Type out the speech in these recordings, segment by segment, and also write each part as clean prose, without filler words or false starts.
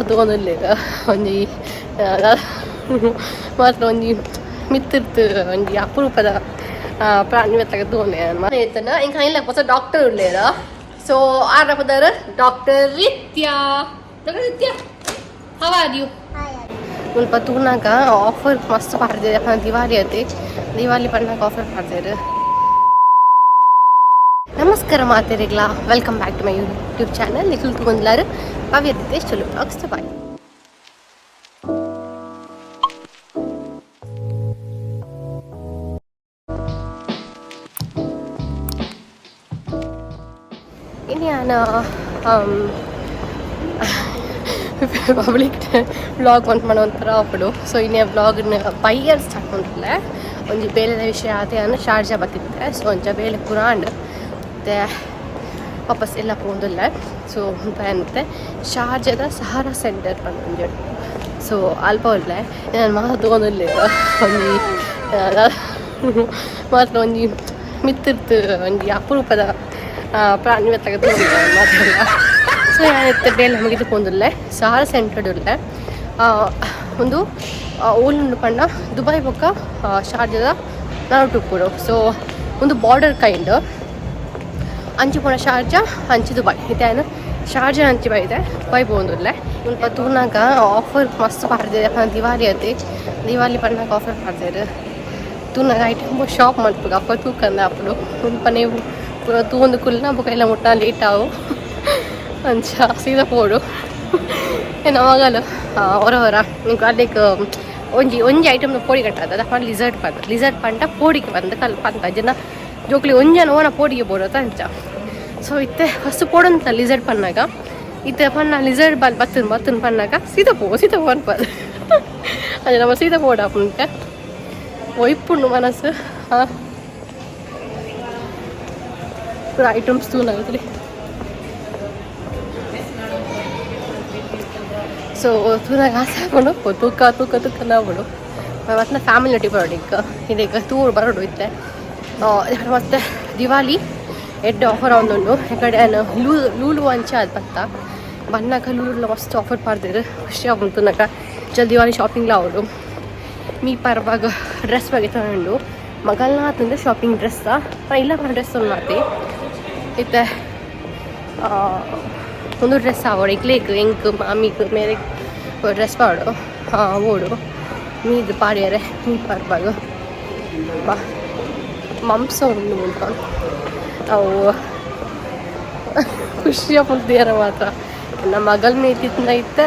തോന്നില്ല ಒಂಜಿ ಮಾತ್ರ ಒಂಜಿ ಮಿತ್ತಿರ್ತು ಒಂಜಿ ಅಪರೂಪದ ಪ್ರಾಣಿ ಮೆತ್ತಗೆ ತೋನೆ ಆಯ್ತನ ಇಂಕ ಇಲ್ಲ ಹೊಸ ಡಾಕ್ಟರ್ ಉಳ್ಳೇರ ಸೊ ಆರಪದರ ಡಾಕ್ಟರ್ ರಿತ್ಯಾ ಹೌ ಆರ್ ಯು ಸ್ವಲ್ಪ ತೂನಾಗ ಆಫರ್ ಮಸ್ತ್ ಪಾಡ್ದಿದೆ ದಿವಾಲಿ ಐತಿ ದಿವಾಲಿ ಪಣ್ಣಾಗ ಆಫರ್ ಪಾಡ್ದಿರು ನಮಸ್ಕಾರ ಮಾತೆರೆಗ್ಲಾ welcome back to my YouTube channel Nikhil ತುಗೊಂಡ್ಲಾರು ಭವ್ಯ ರಿತೇಶ್ ತುಳುವ್ಲಾಗ್ಸ್ ಬಾಯ್ ഇനി ഞാൻ ಪಬ್ಲಿಕ್ ವ್ಲಾಗ್ ಮಾಡ್ಕೊಂಡು ಒಂಥರ ಬಿಡು ಸೊ ಇನ್ನೇ ವ್ಲಾಗ್ನ ಬೈಯರ್ ಸ್ಟಾರ್ಟ್ ಮಾಡಿರಲ್ಲ ಒಂಜಿ ಬೇಲೆ ವಿಷಯ ಆತೆ ಅಂದ್ರೆ ಶಾರ್ಜಾ ಬತ್ತಿದ್ದೆ ಸೊ ಒಂಚ ಬೇಲೆ ಪುರಾಂಡ್ ಮತ್ತು ವಾಪಸ್ ಎಲ್ಲ ಪೋಂದಿಲ್ಲ ಸೊ ಮತ್ತೆ ಶಾರ್ಜಾದ ಸಹಾರಾ ಸೆಂಟರ್ ಬಂದು ಸೊ ಅಲ್ಪ ಒಳ್ಳೆ ನಾನು ಮಾತೊಂದಿಲ್ಲ ಒಂಜಿ ಮಾತ್ರ ಒಂಜಿ ಮಿತ್ತಿರ್ತು ಒಂಜಿ ಅಪರೂಪದ ಪ್ರಾಣಿ ಮೆತ್ತಗೆ ತಗೊಂಡಿದ್ದೆ ಮಾತೆಲ್ಲ ಸೊ ಯಾನಿತ್ತೆ ಬೇಲೆ ನಮಗೆ ತಗೊಂಡಿಲ್ಲ ಸಹಾರಾ ಸೆಂಟರ್ಡ್ ಉಳ್ಳೆ ಒಂದು ಓಲುಂಡು ಪಂಡ ದುಬೈ ಬೊಕ್ಕ ಶಾರ್ಜಾದ ನಾರುಟುಪ್ಪುಡು ಸೊ ಒಂದು ಬಾರ್ಡರ್ ಕೈಂಡ್ ಅಂಚಿ ಪೋಣ ಶಾರ್ಜಾ ಅಂಚಿ ದುಬೈ ಇದೇನು ಶಾರ್ಜಾ ಅಂಚಿ ಬೈದೆ ದುಬೈ ಪೋಂದುಲ್ಲೆ ಸ್ವಲ್ಪ ತೂನಾಗ ಆಫರ್ ಮಸ್ತ್ ಪಾಡ್ದಿದೆ ದಿವಾಲಿ ಐತಿ ದಿವಾಲಿ ಪಣ್ಣಾಗ ಆಫರ್ ಪಾಡ್ದಿರು ತೂನಾಗ ಐಟಮ್ ಶಾಪ್ ಮಾಡ್ಬೇಕು ಅಪ್ಪ ತೂಕಂದ ಅಪ್ಪಡು ಸ್ವಲ್ಪ ನೀವು ಪೂರ ತೂಂದು ಕುಲ್ನ ಬುಕ್ಕ ಎಲ್ಲ ಮುಟ್ಟ ಲೇಟ್ ಆವು ಅಂಚ ಸೀದಾ ಪೋಡು ಏನು ಅವಾಗಲು ಹೊರ ನೀವು ಅಲ್ಲಿಗೆ ಒಂಜಿ ಐಟಮ್ನ ಪೋಡಿ ಕಟ್ಟದ ಅದಪ್ಪ ಲಿಸರ್ಟ್ ಪಂಡ ಪೋಡಿಗೆ ಬಂದು ಕಲ್ಪ ಅಂತ ಜನ ಜೋಕ್ಲಿ ಒಂಜನ ಓನ ಪೋಡಿಗೆ ಬೋಡೋತ ಅಂಚ ಸೊ ಇತ್ತೆ ಫಸ್ಟ್ ಪೋಡಂತ ಲಿಸರ್ಟ್ ಪನ್ನಾಗ ಇತ್ತೆ ಪನ್ನ ಲಿಸರ್ಟ್ ಬತ್ತನ್ ಪನ್ನಾಗ ಸೀದಾ ಪೋ ಅನ್ಪದ ಅದು ನಮ್ಮ ಸೀದಾ ಪೋಡ ಅಪ್ಪಂಕ ಒಯ್ಪುಂಡು ಮನಸ್ಸು ಪೂರ ಐಟಮ್ಸ್ ತೂನಾಗತ್ರಿ ಸೊ ತೂನಾಗ ಆಸೆ ಹಾಕೊಂಡು ತೂಕ ನಾವ್ಬಿಡು ಮತ್ತೆ ಫ್ಯಾಮಿಲಿ ನಟಿ ಬರೋಡಿಕ್ಕ ಇದೀಗ ತೂರು ಬರೋಡು ಇತ್ತೆ ಮತ್ತೆ ದಿವಾಲಿ ಎಡ್ಡೆ ಆಫರ್ ಒಂದುಂಡು ಯಾಕಡೆ ಲೂಲು ಅಂಚೆ ಅದು ಬತ್ತ ಬನ್ನಾಕ ಲೂಲು ಮಸ್ತ್ ಆಫರ್ ಪಾಡ್ದಿರು ಖುಷಿ ಆಗುಂಟು ನಾಕ ಜಲ್ ದಿವಾಲಿ ಶಾಪಿಂಗ್ಲ ಅವರು ಮೀ ಪರ್ವಾಗ ಡ್ರೆಸ್ ಬಗ್ಗೆ ತಗೊಂಡು ಮಗಲ್ನ ಆತಂದ್ರೆ ಶಾಪಿಂಗ್ ಡ್ರೆಸ್ಸ ಇಲ್ಲ ಡ್ರೆಸ್ ಒಂದು ಮಾತಿ ಇತ್ತೆ ಒಂದು ಡ್ರೆಸ್ ಆವಡು ಇಕ್ಲೇಕ್ ಎಂಕ್ ಮಾಮಿಗೆ ಮೇರೆ ಡ್ರೆಸ್ ಪಾಡು ಓಡು ಮೀದು ಪಾಡ್ಯಾರೆ ಮೀ ಪರ್ವಾಗ ಬಾ ಮಾಂಸ ಉಂಡು ಉಂಟು ಅವು ಖುಷಿಯ ಮುಂದೇರ ಮಾತ್ರ ನಮ್ಮ ಮಗಲ್ನ ಇತ್ತಿನ ಇತ್ತೆ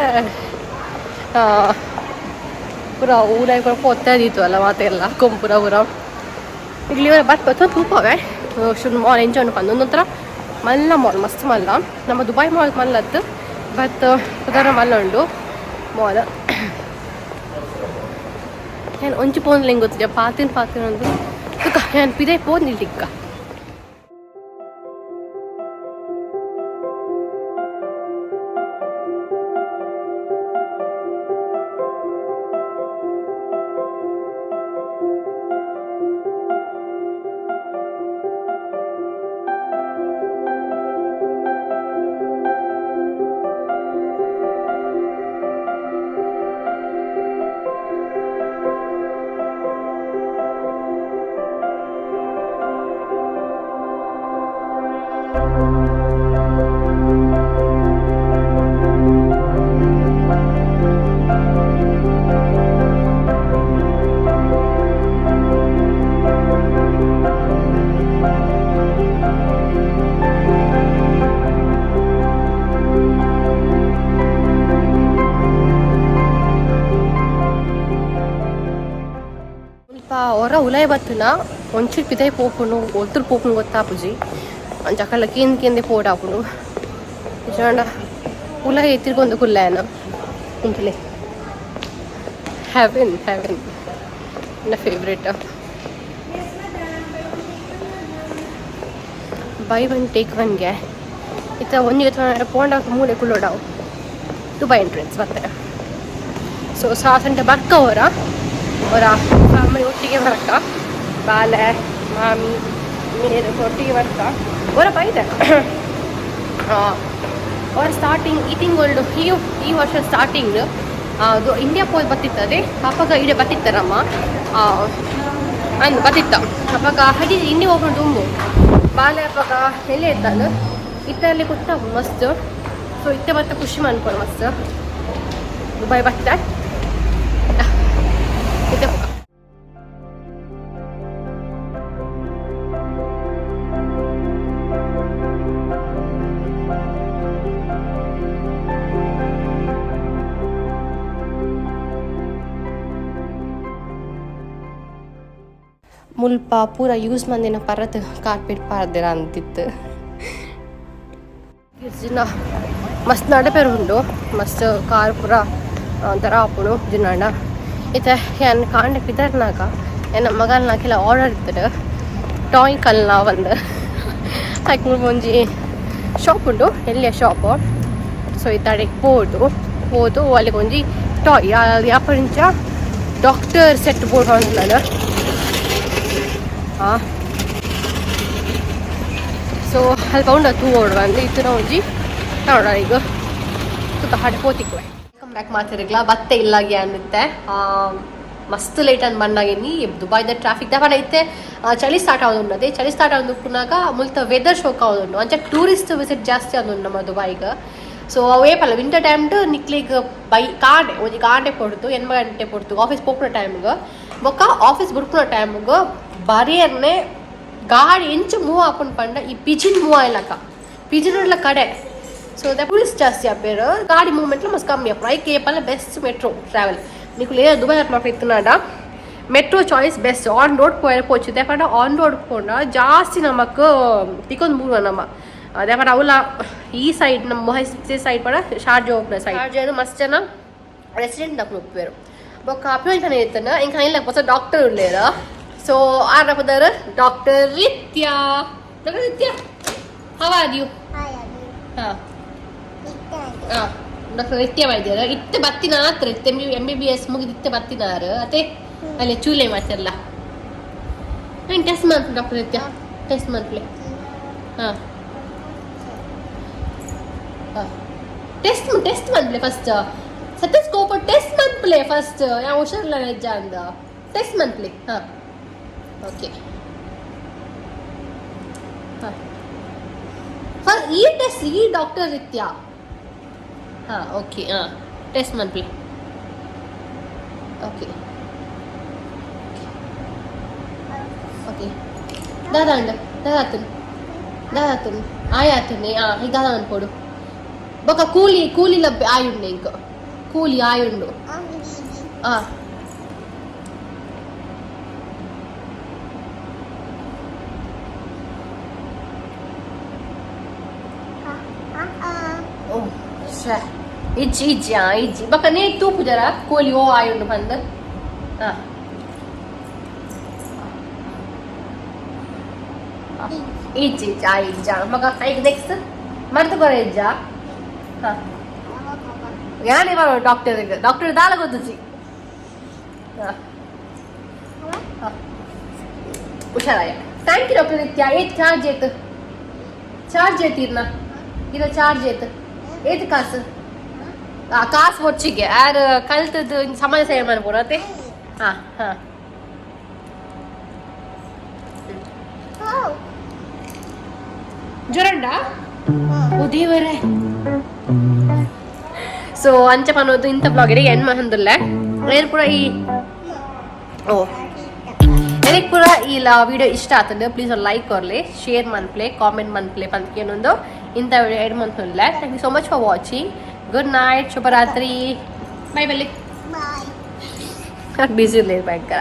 ಪೂರ ಊರಾಗ ಪೂರ ಪೊತ್ತಾದಿತ್ತು ಅಲ್ಲ ಮಾತೆಲ್ಲ ಕೊಂಪುರ ಊರ ಇಲ್ಲಿ ಬಟ್ ಬತ್ತ ತೂಪವೆ ಶುರು ಮಾಲ್ ಎಂಜಾಯ್ ಪಂದು ಒಂದೊಂಥರ ಮಲ್ಲ ಮಾಲ್ ಮಸ್ತ್ ಮಲ್ಲ ನಮ್ಮ ದುಬೈ ಮಾಲ್ ಮಲ್ಲತ್ತು ಬಟ್ ಅದರ ಮಲ್ಲ ಉಂಡು ಮಾಲ್ ಏನು ಒಂಚು ಪೋನ್ಲಿ ಹೆಂಗೆ ಗೊತ್ತಿದೆ ಪಾತಿನ ಒಂದು ನಾನು ಪಿದೆ ಪೋನಿಲ್ಲಿಕ್ಕ ಹೊರ ಉಲಾಯ್ ಬತ್ತನ ಒಂಚೂರು ಪಿದೈ ಪೋಪುಂಡು ಒತ್ತರು ಪೋಪುಂಡು ಗೊತ್ತಾಪುಜಿ ಅಂಚಕಲ್ಲ ಕೇಂದೆ ಪೋಡಾಪುಂಡು ಚಂಡ ಉಲಾಯ್ ಎತ್ತಿರ್ಕೊಂದು ಕುಲ್ಲಾಯನ ಉಂಟಲೆ ಹೆವೆನ್ ನನ್ನ ಫೇವ್ರೇಟ್ ಬೈ ಒನ್ ಟೇಕ್ ಒನ್ಗೆ ಇತ್ತ ಒಂದಿಗೆ ಪೋಂಡ ಮೂಲೆ ಕುಲ್ಲೋಡಾವು ದುಬೈ ಎಂಟ್ರೆನ್ಸ್ ಬರ್ತಾರೆ ಸೊ ಸಾಸಂಟೆ ಬರ್ಕ ಅವರ ಫ್ಯಾಮಿಲಿ ಒಟ್ಟಿಗೆ ಬರಕ್ಕ ಬಾಲೆ ಮಾಮಿ ಮೇರೆ ಒಟ್ಟಿಗೆ ಬರ್ಕ ಅವರ ಬೈದೆ ಅವ್ರು ಸ್ಟಾರ್ಟಿಂಗ್ ಈಟಿಂಗ್ ವರ್ಲ್ಡ್ ಈ ವರ್ಷ ಸ್ಟಾರ್ಟಿಂಗ್ ಅದು ಇಂಡಿಯಾ ಪೋಲ್ ಬತ್ತಿತ್ತದೆ ಅಪ್ಪಾಗ ಇಡೆ ಬತ್ತಿತ್ತಾರಮ್ಮ ಅಂದು ಬತ್ತಿತ್ತ ಅಪ್ಪಾಗ ಹಡಿ ಇಂಡಿ ಹೋಗ್ಕೊಂಡು ತುಂಬು ಬಾಲೆ ಅಪ್ಪಾಗ ಎಲೆ ಇದ್ದಾನು ಇತ್ತಲ್ಲಿ ಕೂತ ಮಸ್ತ್ ಸೊ ಇತ್ತೆ ಬತ್ತ ಖುಷಿ ಮಾಡ್ಕೊಂಡು ಮಸ್ತ್ ದುಬೈ ಬತ್ತ ಇತ್ತೆ ಹೋಗ ಮುಲ್ಪ ಪೂರ ಯೂಸ್ ಮಂದಿನ ಪರತ್ ಕಾರ್ಪೆಟ್ ಪಾರ್ದಿರ ಅಂತಿತ್ತು ಜಿನ್ನ ಮಸ್ತ್ ನಡಪೇರು ಉಂಡು ಮಸ್ತ್ ಕಾರ್ ಪೂರ ಒಂಥರ ಆಪುಡು ಜಿನ್ನಾಂಡ ಇತ್ತೆ ಏನು ಕಾಂಡೆ ಪಿದರ್ನಾಗ ಏನು ಮಗಲ್ನಾಕೆಲ್ಲ ಆರ್ಡರ್ ಇರ್ತದೆ ಟಾಯ್ ಕಲ್ನ ಒಂದು ಹಾಕಿ ಒಂಜಿ ಶಾಪ್ ಉಂಟು ಎಲ್ಲಿಯ ಶಾಪು ಸೊ ಈ ತಡೆಗೆ ಹೋದು ಅಲ್ಲಿಗೆ ಒಂಜಿ ಟಾಯ್ ಯಾಪರಿಂಚ ಡಾಕ್ಟರ್ ಸೆಟ್ ಬೋರ್ಡ್ ಹೊಂದ್ಲಲ್ಲ ಸೊ ಅಲ್ಲಿ ಪೌಂಡ ತೂ ಓಡುವ ಅಂದರೆ ಇತ್ತು ಒಂಜಿ ನೋಡ ಈಗ ಸುತ್ತ ಹಾಡಿ ಪೋತಿಕ್ವೆ ಕಮ್ ಬ್ಯಾಕ್ ಮಾತಿರಗ್ಲ ಬತ್ತೆ ಇಲ್ಲಾಗಿ ಅನ್ನತ್ತೆ ಮಸ್ತ್ ಲೇಟ್ ಅಂತ ಬಂದಾಗಿನಿ ದುಬೈದ ಟ್ರಾಫಿಕ್ ದಪನ ಐತೆ ಚಳಿ ಸ್ಟಾರ್ಟ್ ಆಗೋದು ಚಳಿ ಸ್ಟಾರ್ಟ್ ಆಗೋದು ಪುನಾಗ ಮುಲ್ತ ವೆದರ್ ಶೋಕ್ ಆಗೋದು ಅಂಚೆ ಟೂರಿಸ್ಟ್ ವಿಸಿಟ್ ಜಾಸ್ತಿ ಆಗೋದು ನಮ್ಮ ದುಬೈಗೆ ಸೊ ಅವೇಪಲ್ಲ ವಿಂಟರ್ ಟೈಮ್ಡು ನಿಕ್ಲಿಗೆ ಬೈ ಕಾಂಡೆ ಒಂಜಿ ಕಾಂಡೆ ಪೊಡ್ತು 8 ಗಂಟೆ ಪೊಡ್ತು ಆಫೀಸ್ ಪೋಪುನ ಟೈಮ್ಗೆ ಬೊಕ್ಕ ಆಫೀಸ್ ಬುಡ್ಪುನ ಟೈಮ್ಗೆ ಬರಿಯರ್ನೆ ಗಾಡಿ ಎಂಚು ಮೂವ್ ಹಾಕೊಂಡು ಪಂಡ ಈ ಪಿಜಿನ್ ಮೂವ್ ಆಯ್ಲಕ್ಕ ಪಿಜಿನ್ ಉಳ್ಳ ಕಡೆ ಸೊ ದ ಪೊಲೀಸ್ ಜಾಸ್ತಿ ಅಪ್ಪೇರು ಗಾಡಿ ಮೂವ್ಮೆಂಟ್ಲ ಮಸ್ತ್ ಕಮ್ಮಿ ಅಪ್ಪ ಐಕೆ ಏಪಲ್ಲ ಬೆಸ್ಟ್ ಮೆಟ್ರೋ ಟ್ರಾವೆಲ್ నీకు లేదా దుబాయ్ అట్లా ఇస్తున్నాడా metro choice best on road పోవచ్చు దేపంటే ఆన్ రోడ్ కూడా ಜಾಸ್ತಿ ನಮಕ್ ತಿಕ್ಕೊಂದು ಮೂರು ನಮ್ಮ ದೇಪಂటే ಅವಲ ಈ ಸೈಡ್ ನಮ್ಮ ಮೊಹೈ ಸೈಡ್ ಪಡ షార్జా ఓపెన సైడ్ షార్జా మస్త్ జన రెసిడెంట్ నాకు ఒప్పారు ఒక అప్రోచ్ పని చేస్తున్నా ఇంకా ఆయన లేకపోతే డాక్టర్ ఉండలేదా సో ఆ రపదర్ డాక్టర్ రిత్యా హౌ ఆర్ యు ಡಾಕ್ಟರ್ ರಿತ್ಯ ವೈದ್ಯರು ಇತ್ತೆ ಬತ್ತಿನಾತ್ರ MBBS ಮುಗಿದು ಇತ್ತೆ ಬತ್ತಿನಾರು ಅದೇ ಅಲ್ಲಿ ಚೂಲೆ ಮಾಡ್ತಿರಲ್ಲ ನಾನು ಟೆಸ್ಟ್ ಮಾಡ್ತೀನಿ ಡಾಕ್ಟರ್ ರಿತ್ಯ ಟೆಸ್ಟ್ ಮಾಡ್ಲಿ ಹಾಂ ಟೆಸ್ಟ್ ಮಾಡ್ಲಿ ಫಸ್ಟ್ ಸೆಟಸ್ಕೋಪ್ ಟೆಸ್ಟ್ ಮಾಡ್ಲಿ ಫಸ್ಟ್ ಯಾವ ಹುಷಾರಿಲ್ಲ ನಿಜ ಅಂದ ಟೆಸ್ಟ್ ಮಾಡ್ಲಿ ಹಾಂ ಓಕೆ ಹಾಂ ಫಸ್ಟ್ ಈ ಟೆಸ್ಟ್ ಈ ಡಾಕ್ಟರ್ ರಿತ್ಯ ಹಾಂ ಓಕೆ ಹಾಂ ಟೆಸ್ಟ್ ಮಾಡ್ಲಿ ಓಕೆ ಓಕೆ దాదాతుని ఆయాతుని ఇది దాదా అనుకోడు ఒక కూలీల ఆయుండు ఇంకో కూలి ఆయుండు ఇజ్జి బక్క నే తూపు జరా కోలి ఓ ఆయుండు పంద ಇಜ್ಜಿ ಮಗ ಐದು ನೆಕ್ಸ್ಟ್ ಮರ್ತು ಬರ ಇಜ್ಜ ಯಾನೇ ಬರೋ ಡಾಕ್ಟರ್ ದಾಲ ಗೊತ್ತುಜಿ ಹುಷಾರಾಯ ಥ್ಯಾಂಕ್ ಯು ಡಾಕ್ಟರ್ ನಿತ್ಯ ಏತ್ ಚಾರ್ಜ್ ಏತೀರ್ನ ಇದು ಚಾರ್ಜ್ ಏತ್ ಕಾಸು ಕಾಸು ಒಚ್ಚಿಗೆ ಯಾರು ಕಲ್ತದ್ದು ಸಮಾಜ ಸೇವೆ ಮಾಡ್ಬೋಡತ್ತೆ ಹಾಂ ಜ್ವರಂಡ ಉದೀವರೇ ಸೊ ಅಂಚ ಪನ್ನೋದು ಇಂಥ ಬ್ಲಾಗ್ ಎನ್ ಮಹಂದುಲ್ಲ ಪೂರ ಈ ನನಗೆ ಪೂರ ಈ ವಿಡಿಯೋ ಇಷ್ಟ ಆಗ್ತದೆ ಪ್ಲೀಸ್ ಲೈಕ್ ಕೊರ್ಲಿ ಶೇರ್ ಮನ್ಪ್ಲೆ ಕಾಮೆಂಟ್ ಮನ್ಪ್ಲೆ ಪಂತಕೇನೊಂದು ಇಂಥ ವಿಡಿಯೋ ಎಡ್ ಮಂತಲ್ಲ thank you so much for watching good night ಶುಭರಾತ್ರಿ ಬೈ ಬಲ್ಲಿ ಬಿಸಿ ಇರಲಿ ಭಯಂಕರ